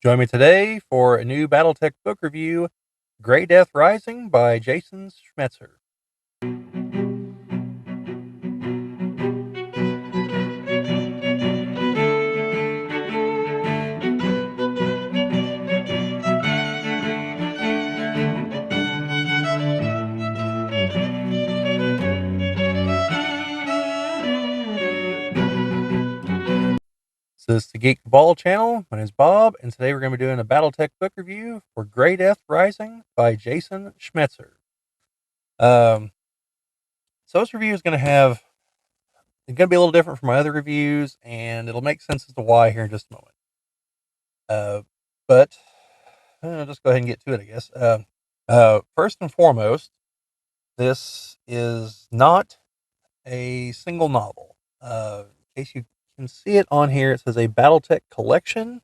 Join me today for a new BattleTech book review, Grey Death Rising by Jason Schmetzer. This is the Geek Ball channel. My name is Bob, and today we're going to be doing a BattleTech book review for Grey Death Rising by Jason Schmetzer. So this review is going to be a little different from my other reviews, and it'll make sense as to why here in just a moment. But I'll just go ahead and get to it, I guess. First and foremost, this is not a single novel. In case you can see it on here, it says a BattleTech collection.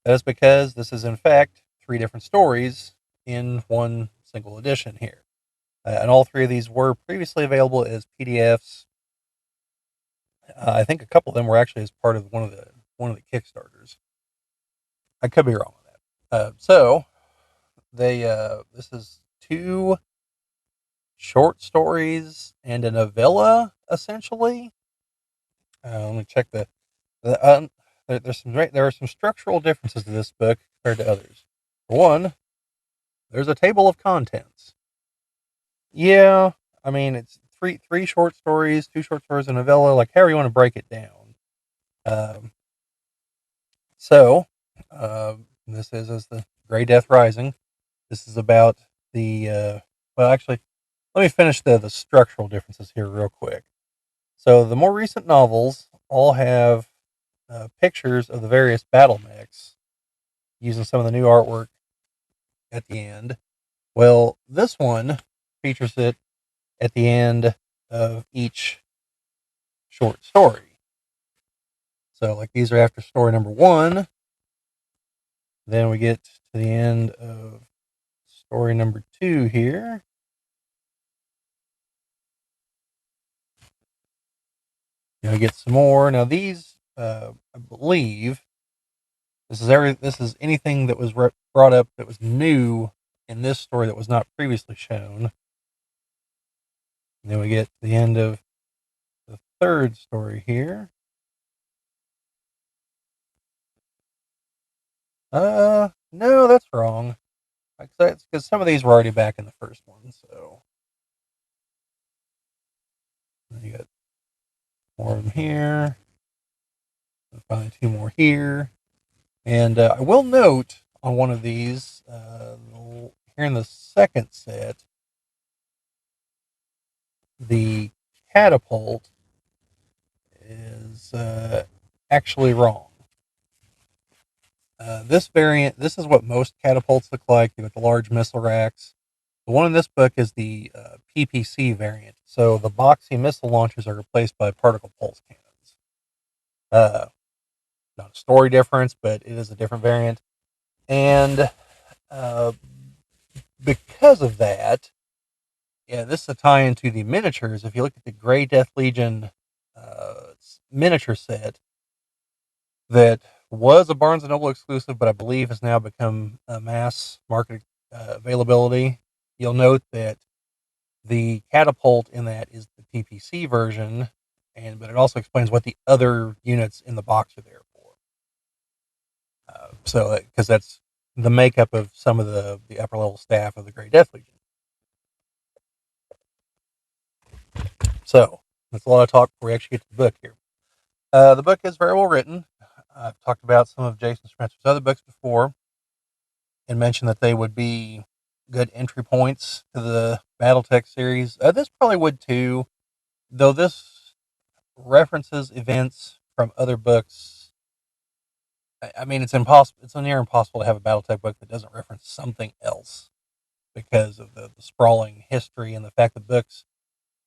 That is because this is, in fact, 3 different stories in one single edition here. And all 3 of these were previously available as PDFs. I think a couple of them were actually as part of one of the Kickstarters. I could be wrong on that. This is 2 short stories and a novella, essentially. Let me check there are some structural differences to this book compared to others. For one, there's a table of contents. Yeah, I mean it's three short stories, 2 short stories, a novella, like however you want to break it down. Um, so, this is the Grey Death Rising. This is about actually, let me finish the structural differences here real quick. So the more recent novels all have pictures of the various battle mechs using some of the new artwork at the end. Well, this one features it at the end of each short story. So, like, these are after story number 1. Then we get to the end of story number 2 here. We get some more. Now, these, I believe, this is anything that was brought up that was new in this story that was not previously shown. And then we get to the end of the 3rd story here. No, that's wrong. Because some of these were already back in the first one. So you got more of them here. And finally, 2 more here. And I will note on one of these here in the second set, the catapult is actually wrong. This variant, this is what most catapults look like. You got the large missile racks. The one in this book is the PPC variant. So the boxy missile launchers are replaced by particle pulse cannons. Not a story difference, but it is a different variant. And because of that, yeah, this is a tie into the miniatures. If you look at the Grey Death Legion miniature set, that was a Barnes & Noble exclusive, but I believe has now become a mass market availability. You'll note that the catapult in that is the PPC version, but it also explains what the other units in the box are there for. Because that's the makeup of some of the upper level staff of the Grey Death Legion. So that's a lot of talk before we actually get to the book here. The book is very well written. I've talked about some of Jason Schmetzer's other books before and mentioned that they would be good entry points to the BattleTech series. This probably would too, though this references events from other books. I mean, it's impossible. It's near impossible to have a BattleTech book that doesn't reference something else because of the sprawling history and the fact that books,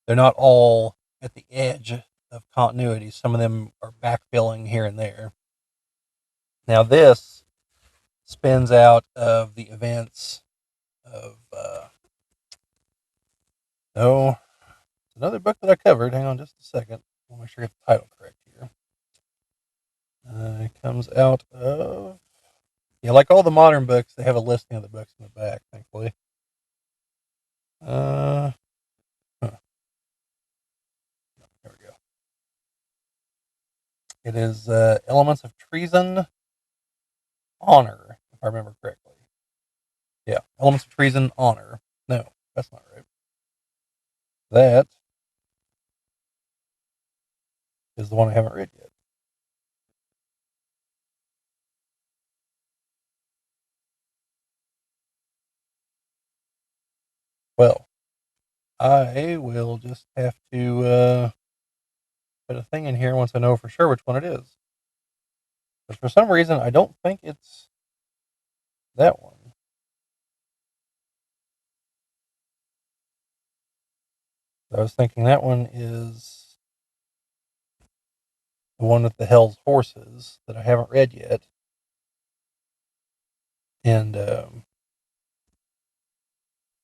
they're not all at the edge of continuity. Some of them are backfilling here and there. Now, this spins out of the events of, it's another book that I covered. Hang on just a second. I'll make sure I get the title correct here. It comes out of Yeah, like all the modern books, they have a listing of the books in the back, thankfully. Huh, there we go. It is Elements of Treason, Honor, if I remember correctly. Yeah, Elements of Treason, Honor. No, that's not right. That is the one I haven't read yet. Well, I will just have to put a thing in here once I know for sure which one it is. But for some reason, I don't think it's that one. I was thinking that one is the one with the Hell's Horses that I haven't read yet. And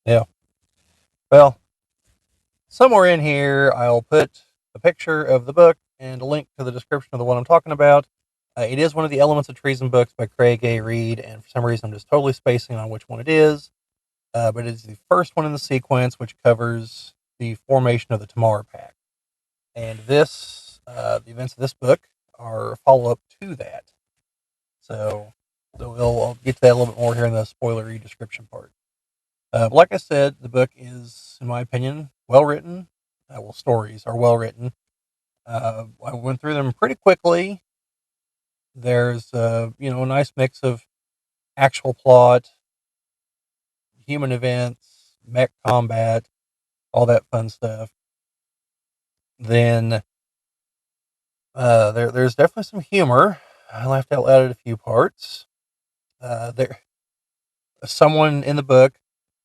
yeah, well, somewhere in here, I'll put a picture of the book and a link to the description of the one I'm talking about. It is one of the Elements of Treason books by Craig A. Reed, and for some reason, I'm just totally spacing on which one it is. But it is the first one in the sequence, which covers the formation of the Tamar Pact. And the events of this book are a follow up to that. So I'll get to that a little bit more here in the spoilery description part. But like I said, the book is, in my opinion, well written. Stories are well written. I went through them pretty quickly. There's a nice mix of actual plot, human events, mech combat, all that fun stuff. Then there's definitely some humor. I laughed out loud at a few parts. There, someone in the book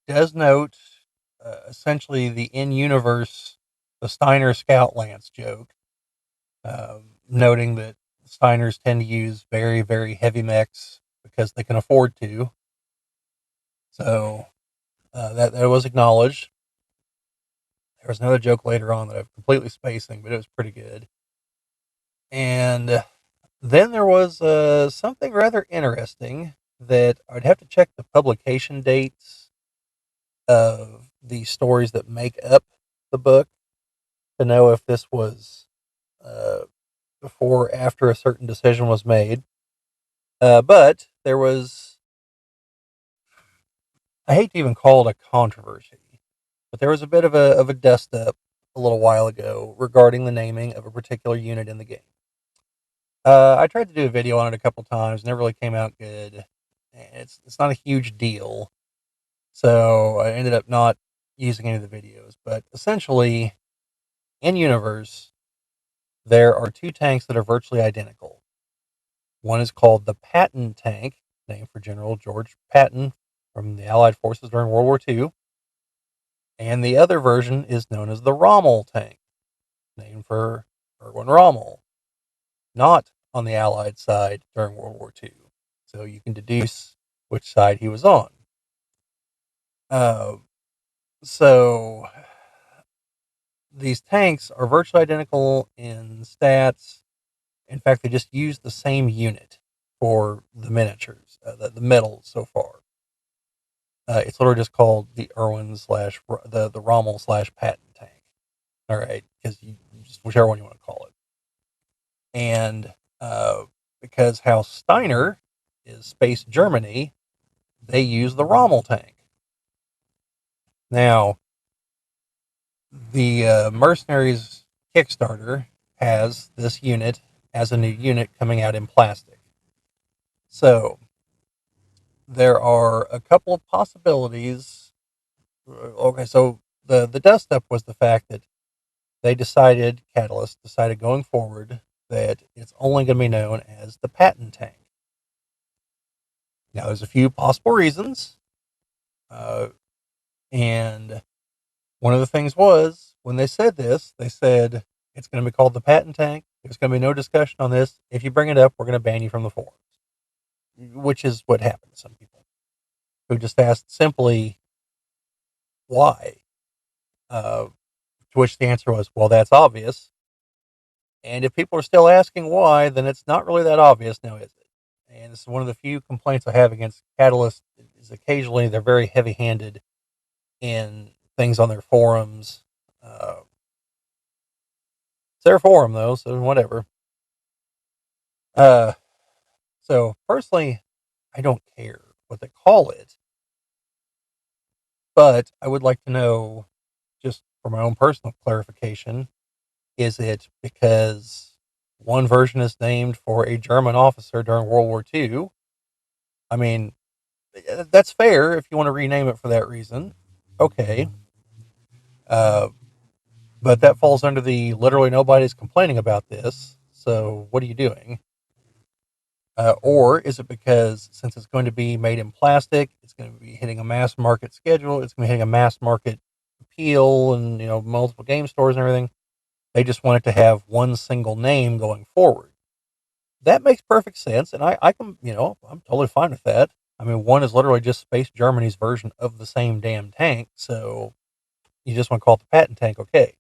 does note essentially the in-universe, the Steiner Scout Lance joke, noting that Steiners tend to use very, very heavy mechs because they can afford to. So that was acknowledged. There was another joke later on that I'm completely spacing, but it was pretty good. And then there was something rather interesting that I'd have to check the publication dates of the stories that make up the book to know if this was uh, before or after a certain decision was made. But there was, I hate to even call it a controversy, but there was a bit of a dust up a little while ago regarding the naming of a particular unit in the game. I tried to do a video on it a couple times, never really came out good. It's not a huge deal, so I ended up not using any of the videos. But essentially, in universe, there are two tanks that are virtually identical. One is called the Patton tank, named for General George Patton from the Allied forces during World War II, and the other version is known as the Rommel tank, named for Erwin Rommel, not on the Allied side during World War II. So you can deduce which side he was on. Uh, so these tanks are virtually identical in stats. In fact, they just use the same unit for the miniatures, the medals so far. It's literally just called the Irwin slash the Rommel slash Patton tank. All right, because you just whichever one you want to call it. And because House Steiner is Space Germany, they use the Rommel tank. Now, the Mercenaries Kickstarter has this unit as a new unit coming out in plastic. So there are a couple of possibilities. Okay, so the dust up was the fact that Catalyst decided going forward that it's only going to be known as the Patton tank. Now, there's a few possible reasons, uh, and one of the things was when they said this, they said it's going to be called the Patton tank. There's going to be no discussion on this. If you bring it up, we're going to ban you from the forums, which is what happened to some people who just asked simply why. To which the answer was, well, that's obvious. And if people are still asking why, then it's not really that obvious now, is it? and this is one of the few complaints I have against Catalyst, is occasionally they're very heavy-handed in things on their forums. It's their forum, though, so whatever. Uh, so, personally, I don't care what they call it, but I would like to know, just for my own personal clarification, is it because one version is named for a German officer during World War II? I mean, that's fair if you want to rename it for that reason. Okay. Uh, but that falls under the literally nobody's complaining about this. So what are you doing? Or is it because since it's going to be made in plastic, it's going to be hitting a mass market schedule, it's going to be hitting a mass market appeal, and multiple game stores and everything? They just want it to have one single name going forward. That makes perfect sense, and I can, I'm totally fine with that. I mean, one is literally just Space Germany's version of the same damn tank, so you just want to call it the patent tank, okay.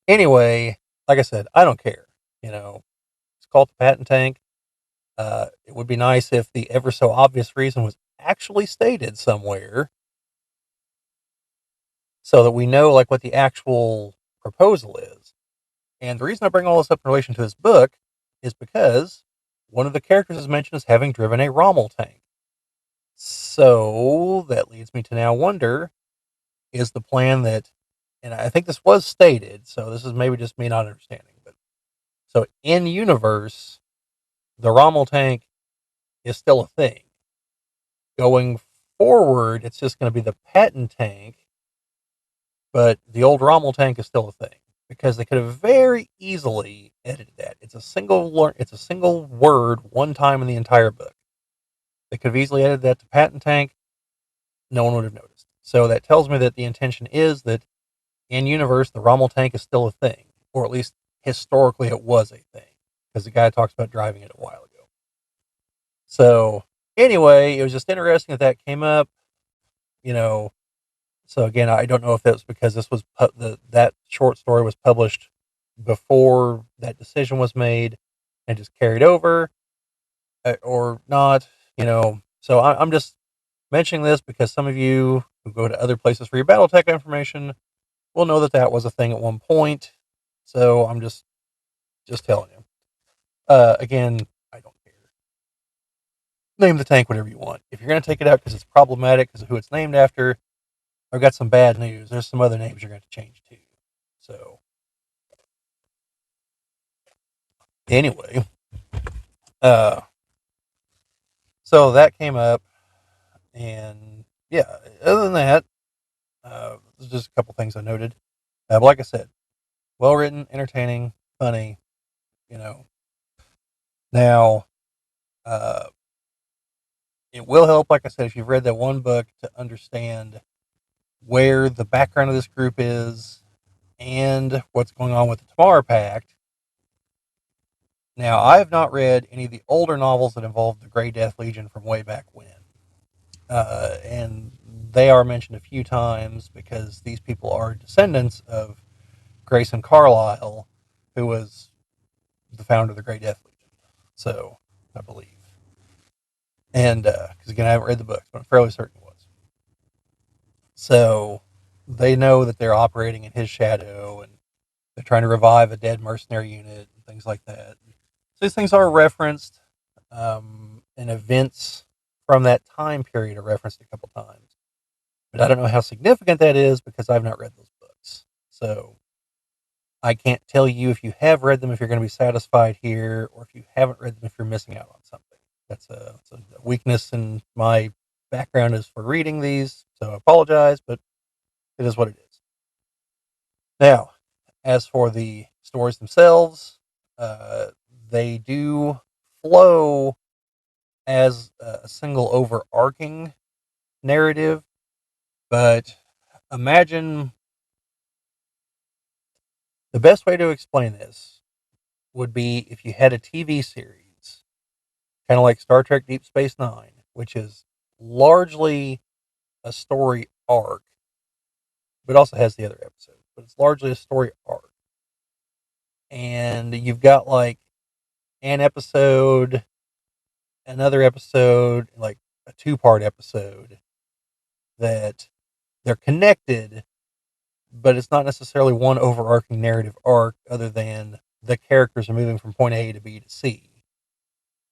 Anyway, like I said, I don't care. It's called the patent tank. It would be nice if the ever so obvious reason was actually stated somewhere so that we know like what the actual proposal is. And the reason I bring all this up in relation to this book is because one of the characters is mentioned as having driven a Rommel tank. So that leads me to now wonder, is the plan that, and I think this was stated, so this is maybe just me not understanding, but so in universe, the Rommel tank is still a thing. Going forward, it's just going to be the patent tank, but the old Rommel tank is still a thing because they could have very easily edited that. It's a single word one time in the entire book. They could have easily edited that to patent tank. No one would have noticed. So that tells me that the intention is that in universe, the Rommel tank is still a thing, or at least historically it was a thing, because the guy talks about driving it a while ago. So anyway, it was just interesting that that came up. You know, so again, I don't know if that's because this was that short story was published before that decision was made and just carried over, or not. So I'm just mentioning this because some of you who go to other places for your BattleTech information will know that that was a thing at one point. So I'm just telling you. Again, I don't care. Name the tank whatever you want. If you're going to take it out because it's problematic because of who it's named after, I've got some bad news. There's some other names you're going to change too. So anyway, uh, so that came up, and yeah. Other than that, there's just a couple things I noted. But like I said, well written, entertaining, funny. You know. Now, uh, it will help, like I said, if you've read that one book to understand where the background of this group is and what's going on with the Tamar Pact. Now, I have not read any of the older novels that involve the Grey Death Legion from way back when. And they are mentioned a few times because these people are descendants of Grayson Carlyle, who was the founder of the Grey Death Legion. So, I believe. And, because again, I haven't read the books, but I'm fairly certain it was. So, they know that they're operating in his shadow, and they're trying to revive a dead mercenary unit and things like that. So these things are referenced, and events from that time period are referenced a couple times. But I don't know how significant that is because I've not read those books. So I can't tell you if you have read them if you're going to be satisfied here, or if you haven't read them if you're missing out on something. That's a weakness in my background is for reading these, so I apologize, but it is what it is. Now, as for the stories themselves, uh, they do flow as a single overarching narrative, but imagine the best way to explain this would be if you had a TV series, kind of like Star Trek Deep Space Nine, which is largely a story arc, but also has the other episodes, but it's largely a story arc. And you've got like an episode another episode, like a two-part episode, that they're connected, but it's not necessarily one overarching narrative arc other than the characters are moving from point A to B to C.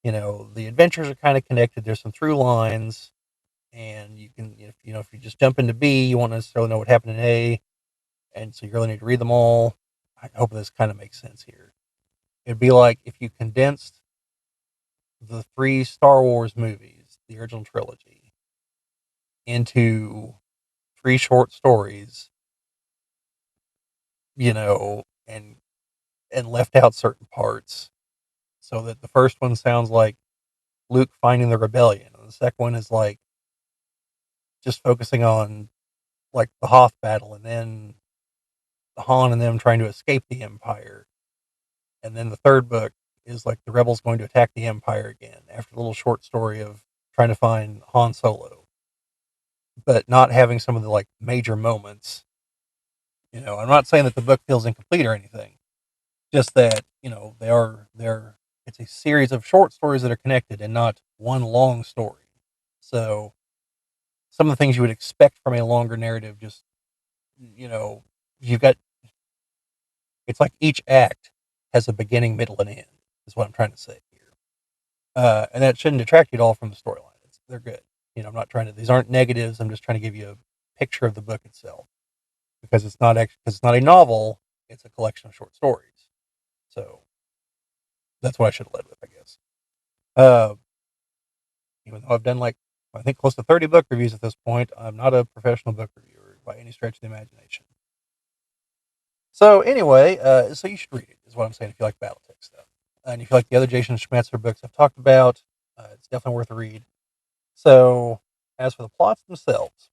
The adventures are kind of connected. There's some through lines, and you can, if you just jump into B, you won't necessarily know what happened in A, and so you really need to read them all. I hope this kind of makes sense here. It'd be like if you condensed the three Star Wars movies, the original trilogy, into three short stories, and left out certain parts, so that the first one sounds like Luke finding the rebellion, and the second one is like just focusing on like the Hoth battle, and then Han and them trying to escape the Empire, and then the third book is like the rebels going to attack the Empire again after the little short story of trying to find Han Solo, but not having some of the like major moments. I'm not saying that the book feels incomplete or anything, just that they're it's a series of short stories that are connected and not one long story. So some of the things you would expect from a longer narrative, just you know you've got, it's like each act has a beginning, middle, and end, is what I'm trying to say here. And that shouldn't detract you at all from the storyline. They're good. I'm not trying to, these aren't negatives. I'm just trying to give you a picture of the book itself, because it's not a novel. It's a collection of short stories. So that's what I should have led with, I guess. Uh, Even though I've done like, I think close to 30 book reviews at this point, I'm not a professional book reviewer by any stretch of the imagination. So anyway, so you should read it, is what I'm saying, if you like BattleTech stuff. And if you like the other Jason Schmetzer books I've talked about, it's definitely worth a read. So as for the plots themselves,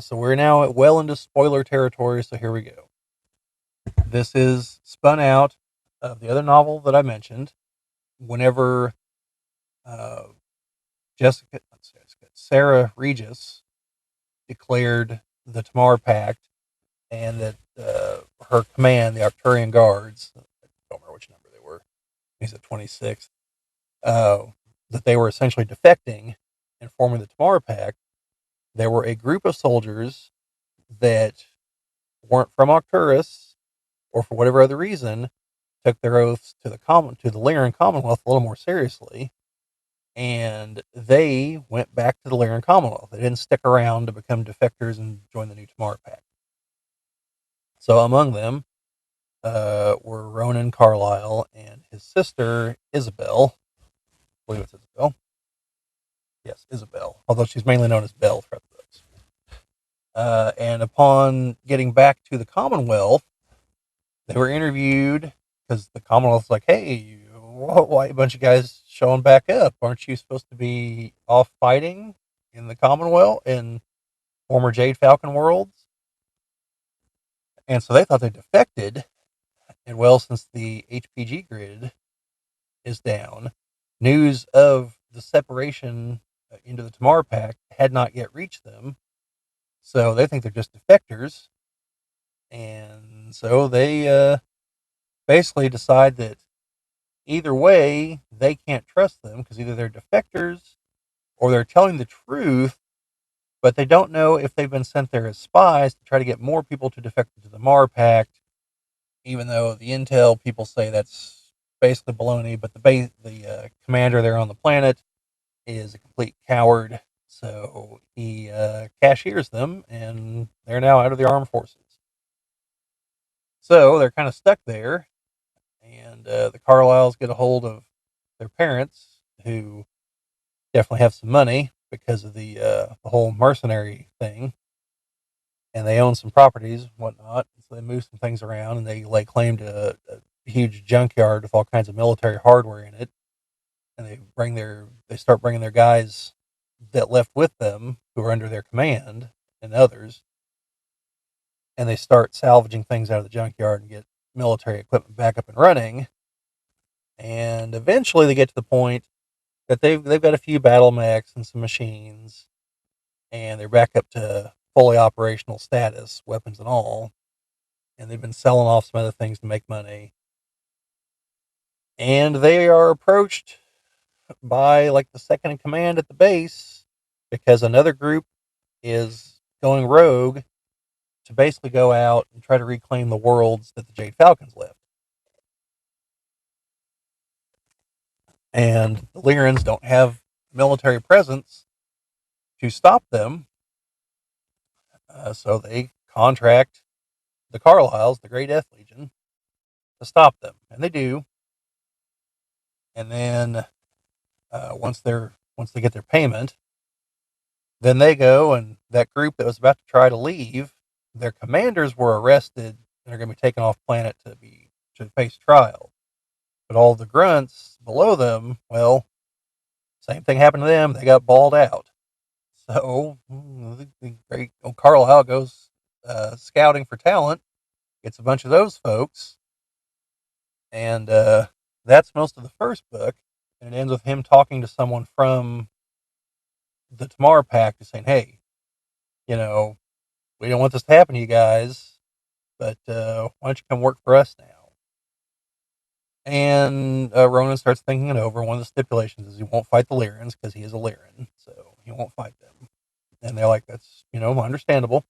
so we're now well into spoiler territory, so here we go. This is spun out of the other novel that I mentioned. Whenever uh, Sarah Regis declared the Tamar Pact, and that her command, the Arcturian Guards, I don't remember which number they were, he's at 26th, uh, that they were essentially defecting and forming the Tamar Pact. There were a group of soldiers that weren't from Arcturus, or for whatever other reason, took their oaths to the Lyran Commonwealth a little more seriously, and they went back to the Lyran Commonwealth. They didn't stick around to become defectors and join the new Tamar Pact. So among them were Ronan Carlyle and his sister Isabel. I believe it's Isabel. Yes, Isabel. Although she's mainly known as Belle throughout the books. And upon getting back to the Commonwealth, they were interviewed, because the Commonwealth's like, "Hey, why a bunch of guys showing back up? Aren't you supposed to be off fighting in the Commonwealth in former Jade Falcon worlds?" And so they thought they defected. And well, since the HPG grid is down, news of the separation into the Tamar Pact had not yet reached them. So they think they're just defectors. And so they basically decide that either way, they can't trust them, because either they're defectors or they're telling the truth, but they don't know if they've been sent there as spies to try to get more people to defect to the Mar Pact, even though the intel people say that's basically baloney. But the commander there on the planet is a complete coward, so he cashiers them, and they're now out of the armed forces. So they're kind of stuck there, and the Carlyles get a hold of their parents, who definitely have some money because of the whole mercenary thing, and they own some properties and whatnot. So they move some things around, and they lay claim to a huge junkyard with all kinds of military hardware in it. And they start bringing their guys that left with them, who are under their command, and others, and they start salvaging things out of the junkyard and get military equipment back up and running. And eventually they get to the point that they've got a few battle mechs and some machines, and they're back up to fully operational status, weapons and all. And they've been selling off some other things to make money. And they are approached by like the second in command at the base because another group is going rogue to basically go out and try to reclaim the worlds that the Jade Falcons left. And the Lyrans don't have military presence to stop them, so they contract the Carlisles, the Grey Death Legion, to stop them, and they do. And then once they get their payment, then they go, and that group that was about to try to leave, their commanders were arrested and are going to be taken off planet to face trial. But all the grunts below them, well, same thing happened to them. They got balled out. So the great old Carlisle goes scouting for talent, gets a bunch of those folks, and that's most of the first book. And it ends with him talking to someone from the Tamar Pact, saying, "Hey, you know, we don't want this to happen to you guys, but why don't you come work for us now?" And Ronan starts thinking it over. One of the stipulations is he won't fight the Lyrans because he is a Lyran, so he won't fight them. And they're like, "That's understandable."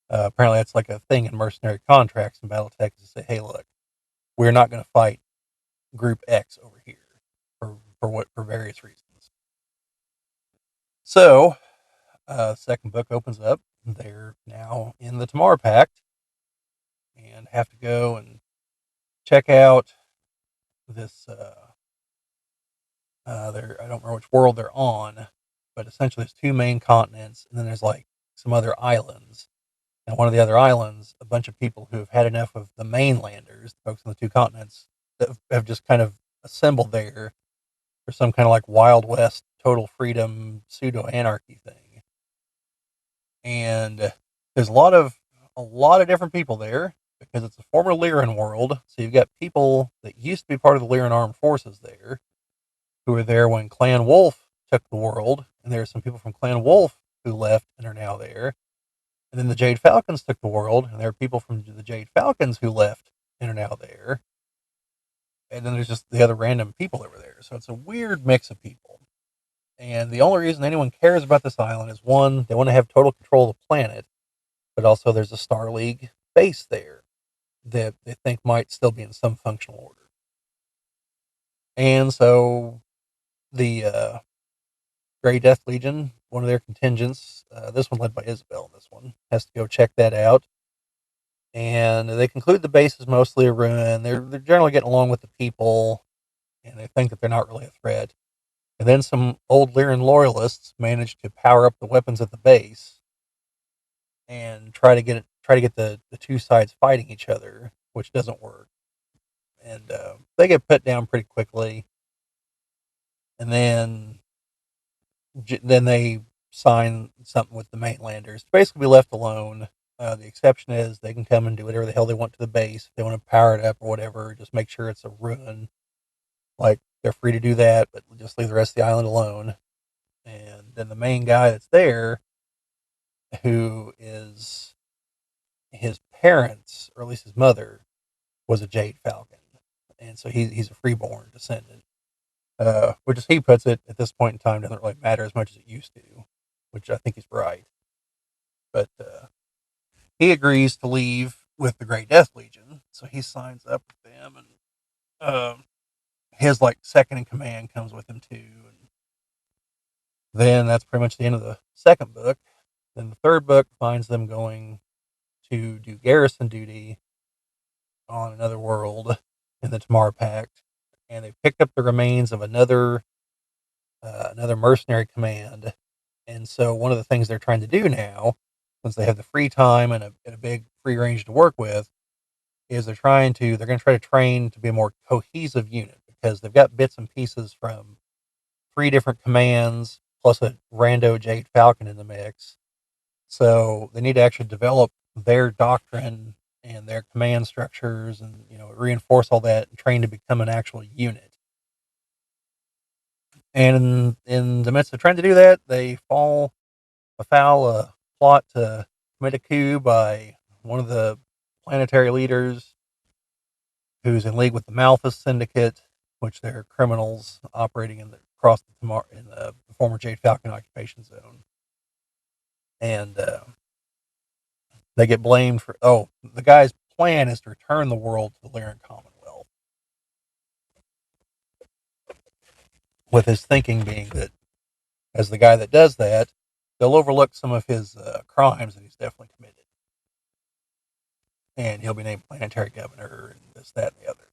Apparently, that's like a thing in mercenary contracts in BattleTech is to say, "Hey, look, we're not going to fight Group X over here for various reasons." So, second book opens up. They're now in the Tamar Pact and have to go and check out this. I don't remember which world they're on, but essentially there's two main continents, and then there's like some other islands. And one of the other islands, a bunch of people who have had enough of the mainlanders, the folks on the two continents, that have just kind of assembled there for some kind of like Wild West, total freedom, pseudo anarchy thing. And there's a lot of different people there because it's a former Lyran world. So you've got people that used to be part of the Lyran armed forces there, who were there when Clan Wolf took the world, and there are some people from Clan Wolf who left and are now there. And then the Jade Falcons took the world, and there are people from the Jade Falcons who left and are now there. And then there's just the other random people that were there. So it's a weird mix of people. And the only reason anyone cares about this island is one, they want to have total control of the planet, but also there's a Star League base there that they think might still be in some functional order. And so the Grey Death Legion, one of their contingents, this one led by Isabel, this one has to go check that out. And they conclude the base is mostly a ruin. They're generally getting along with the people, and they think that they're not really a threat. And then some old Lyran loyalists manage to power up the weapons at the base and try to get the two sides fighting each other, which doesn't work. And they get put down pretty quickly. And then they sign something with the mainlanders to basically be left alone. The exception is they can come and do whatever the hell they want to the base. If they want to power it up or whatever, just make sure it's a ruin. Like, they're free to do that, but just leave the rest of the island alone. And then the main guy that's there, who is his parents, or at least his mother, was a Jade Falcon. And so he's a freeborn descendant. Which, as he puts it, at this point in time, doesn't really matter as much as it used to, which I think is right. But he agrees to leave with the Great Death Legion, so he signs up with them, and his like second in command comes with him too. And then that's pretty much the end of the second book. Then the third book finds them going to do garrison duty on another world in the Tamar Pact, and they picked up the remains of another mercenary command. And so one of the things they're trying to do now, since they have the free time and a big free range to work with, is they're going to try to train to be a more cohesive unit because they've got bits and pieces from three different commands plus a rando Jade Falcon in the mix. So they need to actually develop their doctrine and their command structures and reinforce all that and train to become an actual unit. And in the midst of trying to do that, they fall afoul a plot to commit a coup by one of the planetary leaders who's in league with the Malthus Syndicate. which they're criminals operating across the former Jade Falcon occupation zone, and they get blamed for. Oh, the guy's plan is to return the world to the Lyran Commonwealth, with his thinking being that as the guy that does that, they'll overlook some of his crimes that he's definitely committed, and he'll be named planetary governor and this, that, and the other.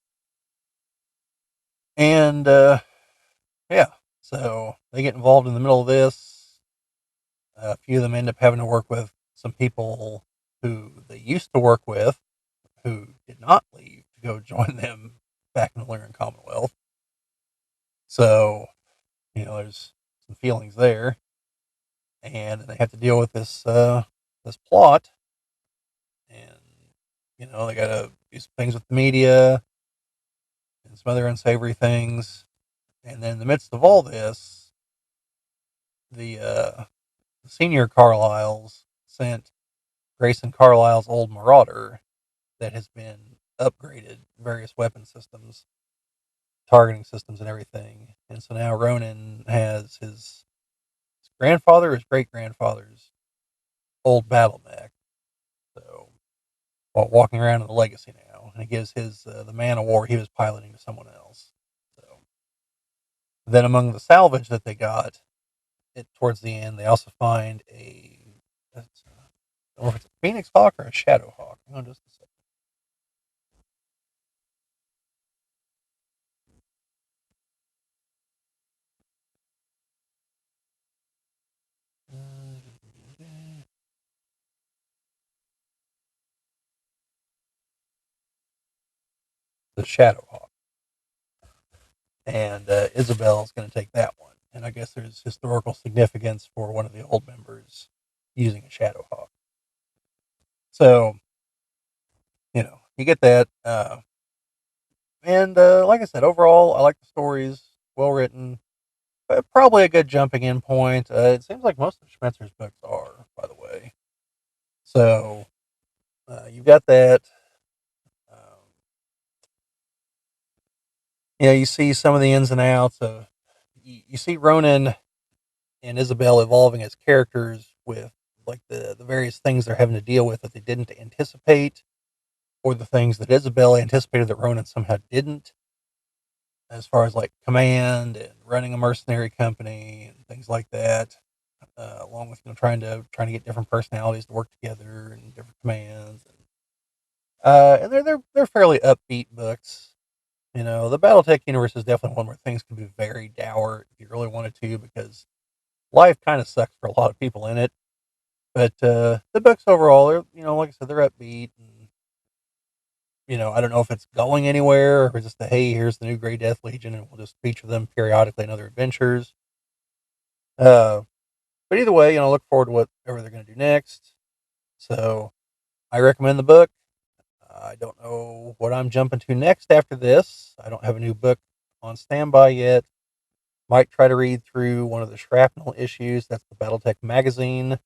And yeah, so they get involved in the middle of this. A few of them end up having to work with some people who they used to work with, who did not leave to go join them back in the Lyran Commonwealth. So, there's some feelings there, and they have to deal with this plot, and they got to do some things with the media and some other unsavory things. And then in the midst of all this, the senior Carlyles sent Grayson Carlyle's old Marauder that has been upgraded, various weapon systems, targeting systems, and everything. And so now Ronan has his grandfather, his great grandfather's old battle mech. So while walking around in the Legacy now, and he gives his the man of war he was piloting to someone else. So then among the salvage that they got, towards the end, they also find or if it's a Phoenix Hawk or a Shadow Hawk. Hang on just a second. The Shadow Hawk. And Isabel is going to take that one. And I guess there's historical significance for one of the old members using a Shadow Hawk. So, you get that. And like I said, overall, I like the stories, well written, but probably a good jumping in point. It seems like most of Schmetzer's books are, by the way. So, you've got that. Um, you see some of the ins and outs of. You see Ronan and Isabel evolving as characters with like the various things they're having to deal with that they didn't anticipate, or the things that Isabel anticipated that Ronan somehow didn't, as far as like command and running a mercenary company and things like that. Along with trying to get different personalities to work together and different commands, and they're fairly upbeat books. The BattleTech universe is definitely one where things can be very dour if you really wanted to, because life kind of sucks for a lot of people in it. But the books overall, like I said, they're upbeat. And, I don't know if it's going anywhere or just hey, here's the new Grey Death Legion, and we'll just feature them periodically in other adventures. Uh, but either way, look forward to whatever they're going to do next. So I recommend the book. I don't know what I'm jumping to next after this. I don't have a new book on standby yet. Might try to read through one of the Shrapnel issues. That's the BattleTech magazine.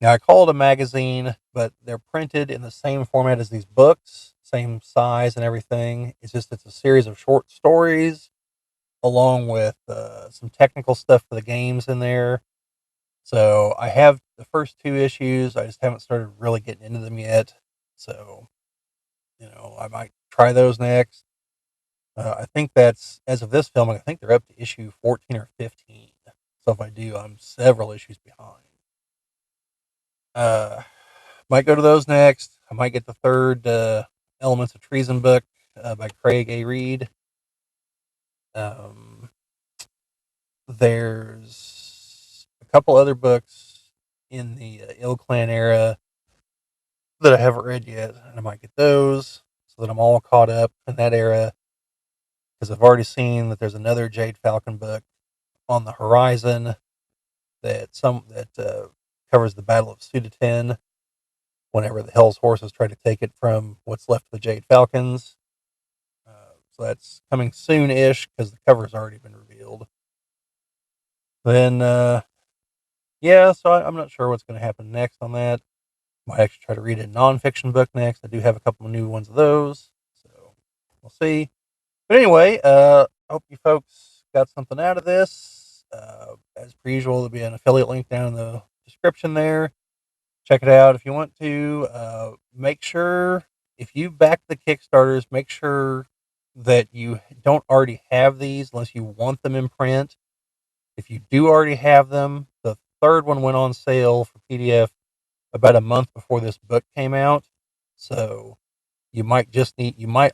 Now, I call it a magazine, but they're printed in the same format as these books, same size and everything. It's a series of short stories along with some technical stuff for the games in there. So I have the first two issues. I just haven't started really getting into them yet. So, I might try those next. I think that's, as of this filming, I think they're up to issue 14 or 15. So if I do, I'm several issues behind. Uh, Might go to those next. I might get the third Elements of Treason book by Craig A. Reed. Um, there's a couple other books in the IlClan era that I haven't read yet, and I might get those so that I'm all caught up in that era. Because I've already seen that there's another Jade Falcon book on the horizon that covers the Battle of Sudaten, whenever the Hell's Horses try to take it from what's left of the Jade Falcons. So that's coming soon-ish because the cover's already been revealed. Then, yeah, so I'm not sure what's going to happen next on that. Might actually try to read a nonfiction book next. I do have a couple of new ones of those, so we'll see. But anyway, I hope you folks got something out of this. As per usual, there'll be an affiliate link down in the description there. Check it out if you want to. Make sure if you back the Kickstarters, make sure that you don't already have these unless you want them in print. If you do already have them, the third one went on sale for PDF about a month before this book came out. So you might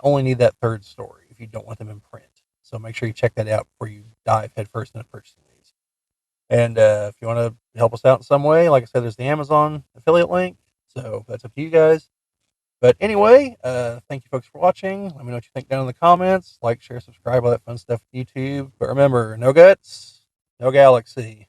only need that third story if you don't want them in print. So make sure you check that out before you dive headfirst into purchasing these. And if you want to help us out in some way, like I said, there's the Amazon affiliate link. So that's up to you guys. But anyway, thank you folks for watching. Let me know what you think down in the comments. Like, share, subscribe, all that fun stuff with YouTube. But remember, no guts, no galaxy.